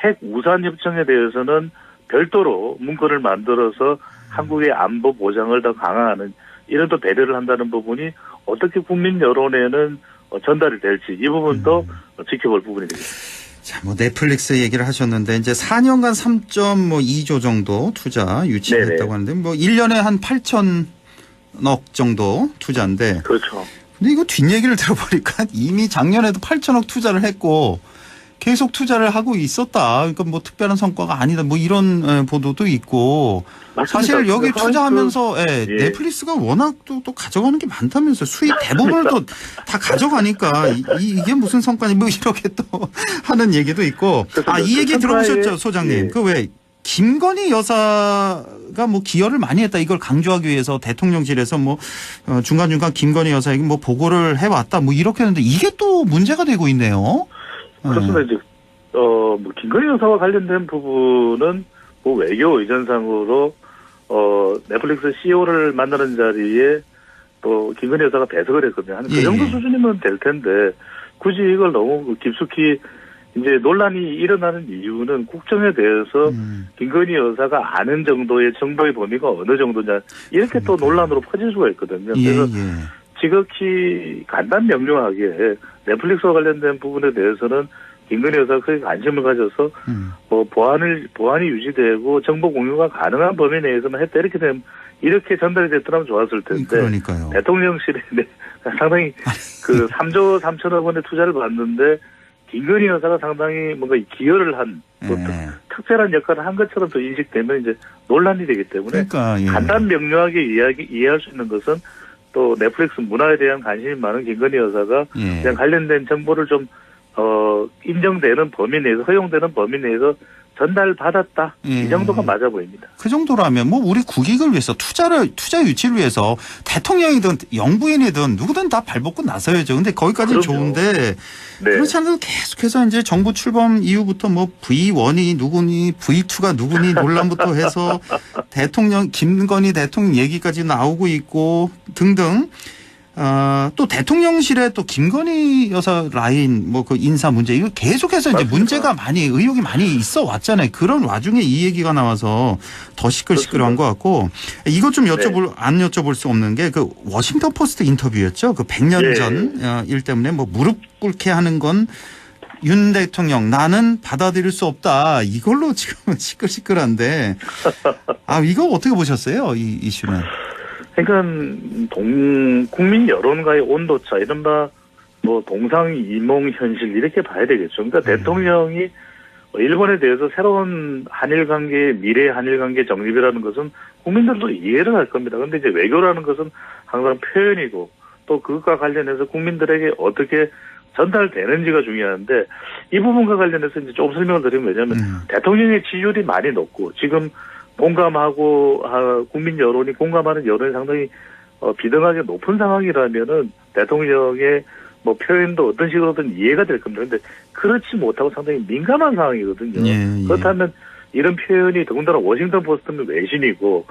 핵 우산 협정에 대해서는 별도로 문건을 만들어서 한국의 안보 보장을 더 강화하는 이런 또 배려를 한다는 부분이 어떻게 국민 여론에는 전달이 될지 이 부분도 지켜볼 부분이 되겠습니다. 자, 뭐 넷플릭스 얘기를 하셨는데 이제 4년간 3.2조 정도 투자 유치했다고 하는데 뭐 1년에 한 8천억 정도 투자인데. 그렇죠. 근데 이거 뒷얘기를 들어보니까 이미 작년에도 8천억 투자를 했고 계속 투자를 하고 있었다. 그러니까 뭐 특별한 성과가 아니다. 뭐 이런 보도도 있고. 맞습니다. 사실 여기 투자하면서 넷플릭스가 워낙 또 가져가는 게 많다면서 수익 대부분을 또 다 가져가니까 이게 무슨 성과니 뭐 이렇게 또 하는 얘기도 있고. 이 얘기 들어보셨죠, 소장님? 그 왜 김건희 여사가 뭐 기여를 많이 했다 이걸 강조하기 위해서 대통령실에서 뭐 중간중간 김건희 여사에게 뭐 보고를 해왔다 뭐 이렇게 했는데 이게 또 문제가 되고 있네요. 그렇습니다. 이제 뭐 김건희 여사와 관련된 부분은 뭐 외교 의전상으로 넷플릭스 CEO를 만나는 자리에 또 김건희 여사가 배석을 했거든요. 한 그 정도 수준이면 될 텐데 굳이 이걸 너무 깊숙이 이제 논란이 일어나는 이유는 국정에 대해서 김건희 여사가 아는 정도의 정보의 범위가 어느 정도냐 이렇게 또 논란으로 퍼질 수가 있거든요. 그래서 지극히 간단 명료하게 넷플릭스와 관련된 부분에 대해서는 김건희 여사가 크게 관심을 가져서 뭐 보안이 유지되고 정보 공유가 가능한 범위 내에서만 했다 이렇게 되면 이렇게 전달이 됐더라면 좋았을 텐데 그러니까요. 대통령실에 상당히 그 3조 3천억 원의 투자를 받는데 김건희 여사가 상당히 뭔가 기여를 한 특별한 역할을 한 것처럼 또 인식되면 이제 논란이 되기 때문에 간단 명료하게 이해할 수 있는 것은 또 넷플릭스 문화에 대한 관심이 많은 김건희 여사가 그냥 관련된 정보를 좀 인정되는 범위 내에서 허용되는 범위 내에서 전달받았다. 이 정도가 맞아 보입니다. 그 정도라면 뭐 우리 국익을 위해서 투자 유치를 위해서 대통령이든 영부인이든 누구든 다 발벗고 나서야죠. 근데 거기까지는 좋은데 그렇지 않아도 계속해서 이제 정부 출범 이후부터 뭐 V1이 누구니 V2가 누구니 논란부터 해서 대통령 김건희 대통령 얘기까지 나오고 있고 등등. 또 대통령실에 또 김건희 여사 라인 뭐 그 인사 문제 이거 계속해서 이제 문제가 의혹이 많이 있어 왔잖아요. 그런 와중에 이 얘기가 나와서 더 시끌시끌한 것 같고 이것 좀 안 여쭤볼 수 없는 게 그 워싱턴 포스트 인터뷰였죠. 그 100년 전 일 때문에 뭐 무릎 꿇게 하는 건 윤 대통령 나는 받아들일 수 없다. 이걸로 지금 시끌시끌한데 이거 어떻게 보셨어요? 이 이슈는. 그러니까 국민 여론과의 온도차 이른바 뭐 동상이몽 현실 이렇게 봐야 되겠죠. 그러니까 대통령이 일본에 대해서 새로운 한일 관계 미래 한일 관계 정립이라는 것은 국민들도 이해를 할 겁니다. 그런데 이제 외교라는 것은 항상 표현이고 또 그것과 관련해서 국민들에게 어떻게 전달되는지가 중요한데 이 부분과 관련해서 이제 조금 설명을 드리면 왜냐하면 대통령의 지지율이 많이 높고 지금 공감하고 국민 여론이 공감하는 여론이 상당히 비등하게 높은 상황이라면은 대통령의 뭐 표현도 어떤 식으로든 이해가 될 겁니다. 그런데 그렇지 못하고 상당히 민감한 상황이거든요. 그렇다면 이런 표현이 더군다나 워싱턴 포스트는 외신이고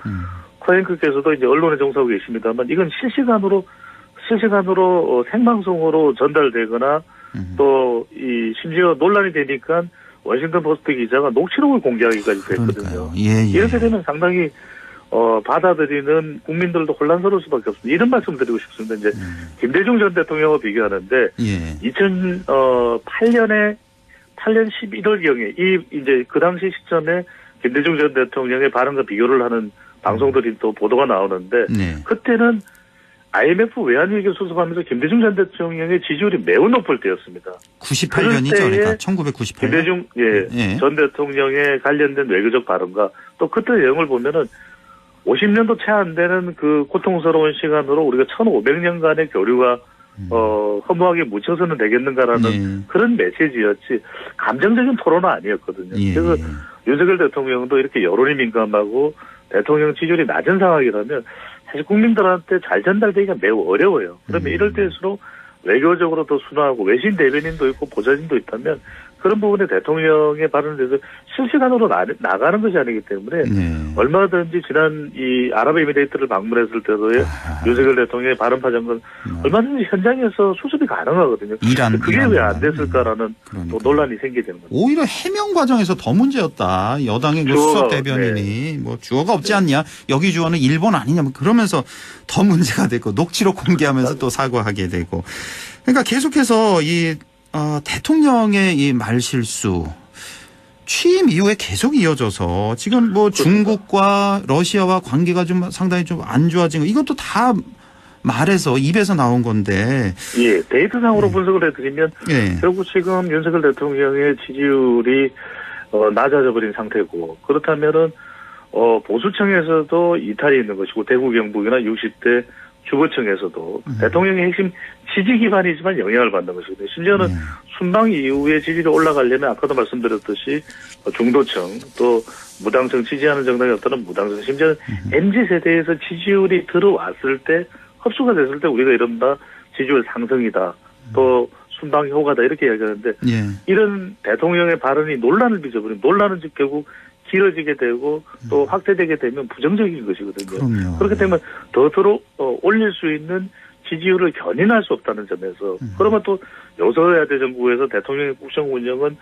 코엔크께서도 이제 언론에 종사하고 계십니다만 이건 실시간으로 생방송으로 전달되거나 또 심지어 논란이 되니까 워싱턴 포스트 기자가 녹취록을 공개하기까지 됐거든요. 이렇게 되면 상당히 받아들이는 국민들도 혼란스러울 수밖에 없습니다. 이런 말씀 드리고 싶습니다. 이제 김대중 전 대통령과 비교하는데 2008년 11월경에 이제 그 당시 시점에 김대중 전 대통령의 발언과 비교를 하는 방송들이 또 보도가 나오는데 그때는 IMF 외환위기 수습하면서 김대중 전 대통령의 지지율이 매우 높을 때였습니다. 98년이죠. 그러니까 1998년. 김대중 전 대통령에 관련된 외교적 발언과 또 그때 내용을 보면은 50년도 채 안 되는 그 고통스러운 시간으로 우리가 1500년간의 교류가 허무하게 묻혀서는 되겠는가라는 그런 메시지였지 감정적인 토론은 아니었거든요. 그래서 윤석열 대통령도 이렇게 여론이 민감하고 대통령 지지율이 낮은 상황이라면 사실 국민들한테 잘 전달되기가 매우 어려워요. 그러면 이럴 때일수록 외교적으로 더 순화하고 외신 대변인도 있고 보좌진도 있다면 그런 부분에 대통령의 발언에 대해서 실시간으로 나가는 것이 아니기 때문에 얼마든지 지난 이 아랍에미레이트를 방문했을 때도의 윤석열 대통령의 발언 파장은 얼마든지 현장에서 수습이 가능하거든요. 그게 왜 안 됐을까라는 또 논란이 생기게 되는 거죠. 오히려 해명 과정에서 더 문제였다. 여당의 수석 대변인이 뭐 주어가 없지 않냐. 여기 주어는 일본 아니냐. 그러면서 더 문제가 됐고 녹취록 공개하면서 또 사과하게 되고. 그러니까 계속해서 대통령의 이 말실수 취임 이후에 계속 이어져서 지금 뭐 중국과 러시아와 관계가 좀 상당히 좀 안 좋아진 거 이것도 다 말에서 입에서 나온 건데. 예, 데이터상으로 분석을 해드리면 결국 지금 윤석열 대통령의 지지율이 낮아져 버린 상태고 그렇다면은 보수층에서도 이탈이 있는 것이고 대구 경북이나 60대 주거층에서도 대통령의 핵심 지지 기반이지만 영향을 받는 것이거든요. 심지어는 순방 이후에 지지율이 올라가려면 아까도 말씀드렸듯이 중도층 또 무당층 지지하는 정당이 없다는 무당층 심지어는 MZ세대에서 지지율이 들어왔을 때 흡수가 됐을 때 우리가 이른바 지지율 상승이다. 또 순방 효과다 이렇게 이야기하는데 이런 대통령의 발언이 논란을 빚어버리면 논란은 즉 결국 길어지게 되고 또 확대되게 되면 부정적인 것이거든요. 그럼요. 그렇기 때문에 더 올릴 수 있는 지지율을 견인할 수 없다는 점에서 그러면 또 여소야대 정부에서 대통령의 국정 운영은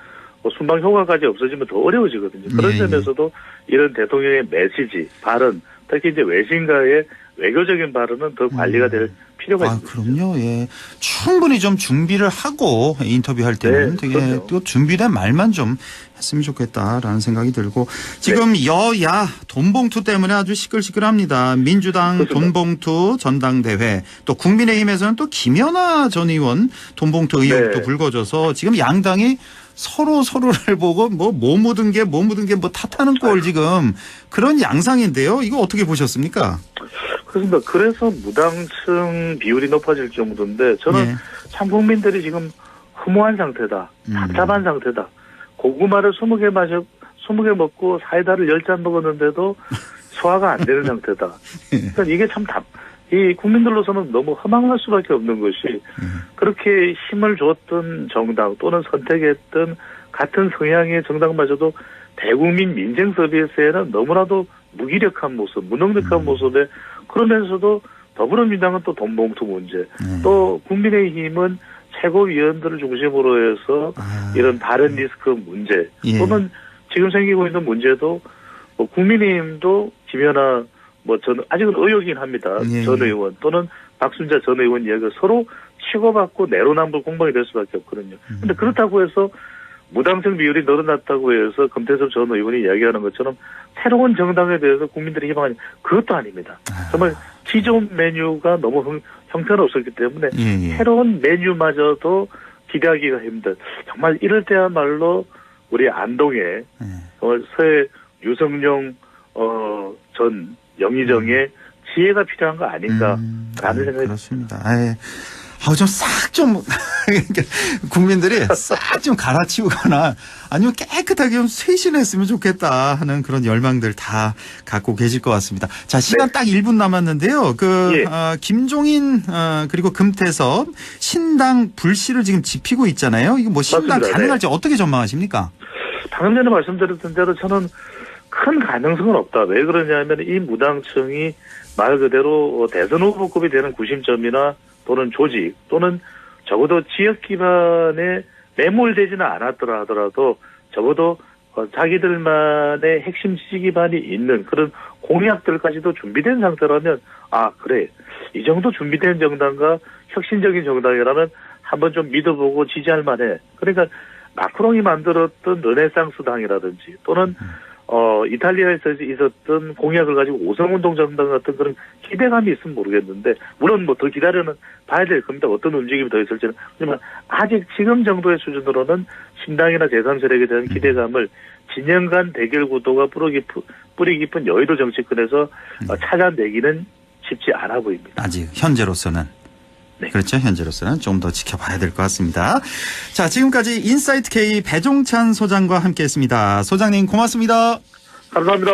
순방 효과까지 없어지면 더 어려워지거든요. 그런 점에서도 이런 대통령의 메시지, 발언, 특히 이제 외신과의 외교적인 발언은 더 관리가 될 필요가 있습니다. 그럼요. 예. 충분히 좀 준비를 하고 인터뷰할 때는 되게 또 준비된 말만 좀 했으면 좋겠다라는 생각이 들고 지금 여야 돈봉투 때문에 아주 시끌시끌합니다. 민주당 돈봉투 전당대회 또 국민의힘에서는 또 김연아 전 의원 돈봉투 의혹도 불거져서 지금 양당이 서로를 보고 뭐 묻은 게 뭐 탓하는 꼴 지금 그런 양상인데요. 이거 어떻게 보셨습니까? 그렇습니다. 그래서 무당층 비율이 높아질 정도인데 저는 참 국민들이 지금 허무한 상태다. 답답한 상태다. 고구마를 20개 먹고 사이다를 10잔 먹었는데도 소화가 안 되는 상태다. 그러니까 이게 참 이 국민들로서는 너무 허망할 수밖에 없는 것이 그렇게 힘을 줬던 정당 또는 선택했던 같은 성향의 정당마저도 대국민 민생 서비스에는 너무나도 무기력한 모습, 무능력한 모습에 그러면서도 더불어민주당은 또 돈봉투 문제, 또 국민의힘은 최고위원들을 중심으로 해서 이런 발언 리스크 문제, 또는 지금 생기고 있는 문제도 국민의힘도 김연아 저는 아직은 의혹이긴 합니다. 전 의원 또는 박순자 전 의원 이야기가 서로 치고받고 내로남불 공방이 될 수밖에 없거든요. 그런데 그렇다고 해서 무당층 비율이 늘어났다고 해서 금태섭 전 의원이 이야기하는 것처럼 새로운 정당에 대해서 국민들이 희망하는 그것도 아닙니다. 정말 기존 메뉴가 너무 형편없었기 때문에 새로운 메뉴마저도 기대하기가 힘든 정말 이럴 때야말로 우리 안동에 서해 유성룡 전 영의정의 지혜가 필요한 거 아닌가라는 생각이 그렇습니다. 좀 싹 좀 국민들이 싹 좀 갈아치우거나 아니면 깨끗하게 좀 쇄신했으면 좋겠다 하는 그런 열망들 다 갖고 계실 것 같습니다. 자, 시간 딱 1분 남았는데요. 김종인 그리고 금태섭 신당 불씨를 지금 지피고 있잖아요. 이거 뭐 신당 맞습니다. 가능할지 어떻게 전망하십니까? 방금 전에 말씀드렸던 대로 저는 큰 가능성은 없다. 왜 그러냐면 이 무당층이 말 그대로 대선 후보급이 되는 구심점이나 또는 조직 또는 적어도 지역 기반에 매몰되지는 않았더라 하더라도 적어도 자기들만의 핵심 지지 기반이 있는 그런 공약들까지도 준비된 상태라면 그래 이 정도 준비된 정당과 혁신적인 정당이라면 한번 좀 믿어보고 지지할 만해. 그러니까 마크롱이 만들었던 르네상스 당이라든지 또는 이탈리아에서 있었던 공약을 가지고 오성운동 정당 같은 그런 기대감이 있으면 모르겠는데, 물론 더 기다려는 봐야 될 겁니다. 어떤 움직임이 더 있을지는. 하지만 아직 지금 정도의 수준으로는 신당이나 제3세력에 대한 기대감을 진영간 대결 구도가 뿌리 깊은 여의도 정치권에서 찾아내기는 쉽지 않아 보입니다. 아직 현재로서는. 네. 그렇죠. 현재로서는 좀 더 지켜봐야 될 것 같습니다. 자, 지금까지 인사이트 K 배종찬 소장과 함께했습니다. 소장님 고맙습니다. 감사합니다.